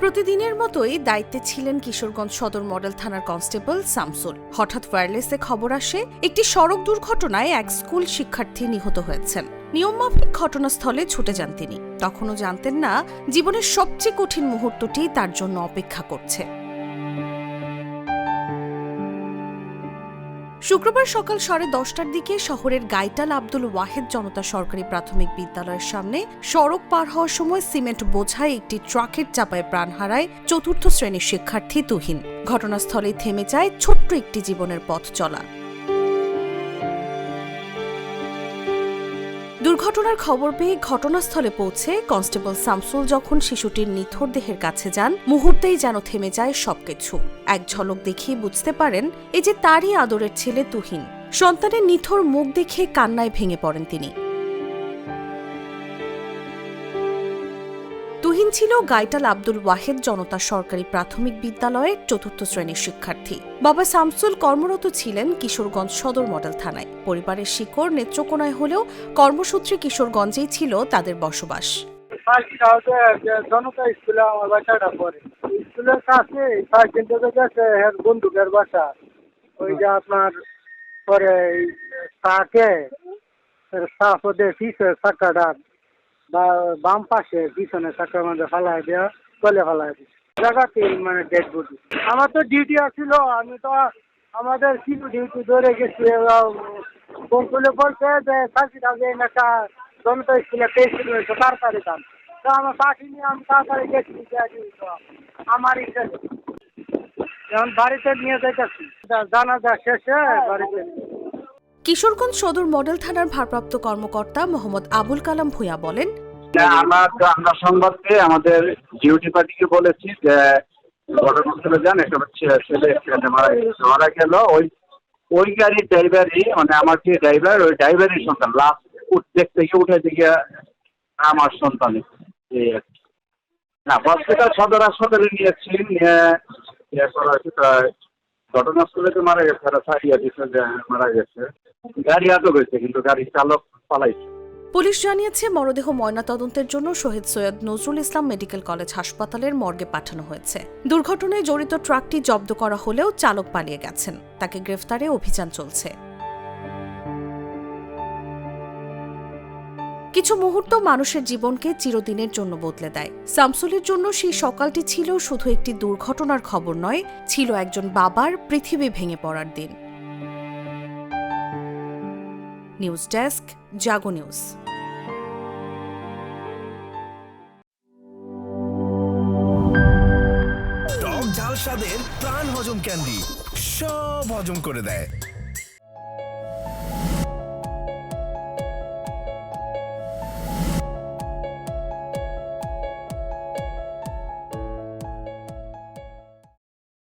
প্রতিদিনের মতোই দায়িত্বে ছিলেন কিশোরগঞ্জ সদর মডেল থানার কনস্টেবল শামসুল। হঠাৎ ওয়্যারলেসে খবর আসে একটি সড়ক দুর্ঘটনায় এক স্কুল শিক্ষার্থী নিহত হয়েছেন। নিয়মমাফিক ঘটনাস্থলে ছুটে যান তিনি। তখনও জানতেন না জীবনের সবচেয়ে কঠিন মুহূর্তটি তার জন্য অপেক্ষা করছে। শুক্রবার সকাল 10:30টার দিকে শহরের গাইটাল আব্দুল ওয়াহেদ জনতা সরকারি প্রাথমিক বিদ্যালয়ের সামনে সড়ক পার হওয়ার সময় সিমেন্ট বোঝাই একটি ট্রাকের চাপায় প্রাণ হারায় 4র্থ শ্রেণীর শিক্ষার্থী তুহিন। ঘটনাস্থলেই থেমে যায় ছোট্ট একটি জীবনের পথ চলা। দুর্ঘটনার খবর পেয়ে ঘটনাস্থলে পৌঁছে কনস্টেবল শামসুল যখন শিশুটির নিথর দেহের কাছে যান, মুহূর্তেই যেন থেমে যায় সবকিছু। এক ঝলক দেখিয়ে বুঝতে পারেন এই যে তারই আদরের ছেলে তুহিন। সন্তানের নিথর মুখ দেখে কান্নায় ভেঙে পড়েন তিনি। তুহিন ছিল গাইটাল আব্দুল ওয়াহেদ জনতা সরকারি প্রাথমিক বিদ্যালয়ের 4র্থ শ্রেণীর শিক্ষার্থী। বাবা শামসুল কর্মরত ছিলেন কিশোরগঞ্জ সদর মডেল থানায়। পরিবারের শিকড় নেত্রকোনায় হলেও কর্মসূত্রে কিশোরগঞ্জেই ছিল তাদের বসবাস। জনতা স্কুলে আমার বাচ্চাটা পড়ে, স্কুলের কাছে সাইকেল থেকে গেছে বন্দুকের বাসা। ওই যে আপনার পরে তাকে চাকাটা বা বাম পাশে পিছনে চাকার মধ্যে ফালাই দেওয়া, তলে ফালাই দিই জায়গাতে, মানে ডেড বডি। আমার তো ডিউটি আসছিল, আমি তো আমাদের কিছু ডিউটি ধরে গেছি। বঙ্কুলে বলছে যে সার্কিট আগে একটা জনতা স্কুলে পেয়েছিল তাড়াতাড়ি দাম, তো আমার পাখি নিয়ে আমি তাড়াতাড়ি গেছি। আমার ইচ্ছা এখন বাড়িতে নিয়ে যাইতেছি, জানাজা শেষে বাড়িতে। কিশোরগঞ্জ সদর মডেল থানার ভারপ্রাপ্ত কর্মকর্তা মোহাম্মদ আবুল কালাম ভূঁইয়া বলেন, আমরা সংবাদ পেয়ে আমাদের ডিউটি পার্টিকে বলেছি যে ঘটনাস্থলে যান, একটা ছেলে মারা গেল। ওই গাড়ির ড্রাইভারই, মানে আমার যে ড্রাইভার, ওই ড্রাইভারই সন্তান। লাস্ট দেখতে গিয়ে উঠে দিকে আমার সন্তান। না, হসপিটাল সদর হাসপাতালে নিয়েছি, নিয়ে করা হয়েছে। ঘটনাস্থলে তো মারা গেছে, ছাড়িয়ে দিচ্ছে যে মারা গেছে। গাড়ি আটক হয়েছে, কিন্তু গাড়ির চালক পালাইছে। পুলিশ জানিয়েছে মরদেহ ময়নাতদন্তের জন্য শহীদ সৈয়দ নজরুল ইসলাম মেডিকেল কলেজ হাসপাতালের মর্গে পাঠানো হয়েছে। দুর্ঘটনায় জড়িত ট্রাকটি জব্দ করা হলেও চালক পালিয়ে গেছেন। তাকে গ্রেফতারে অভিযান চলছে। কিছু মুহূর্ত মানুষের জীবনকে চিরদিনের জন্য বদলে দেয়। শামসুলের জন্য সেই সকালটি ছিল শুধু একটি দুর্ঘটনার খবর নয়, ছিল একজন বাবার পৃথিবী ভেঙে পড়ার দিন। নিউজ ডেস্ক, জাগো নিউজ। টক ঝাল স্বাদের প্রাণ হজম ক্যান্ডি সব হজম করে দেয়।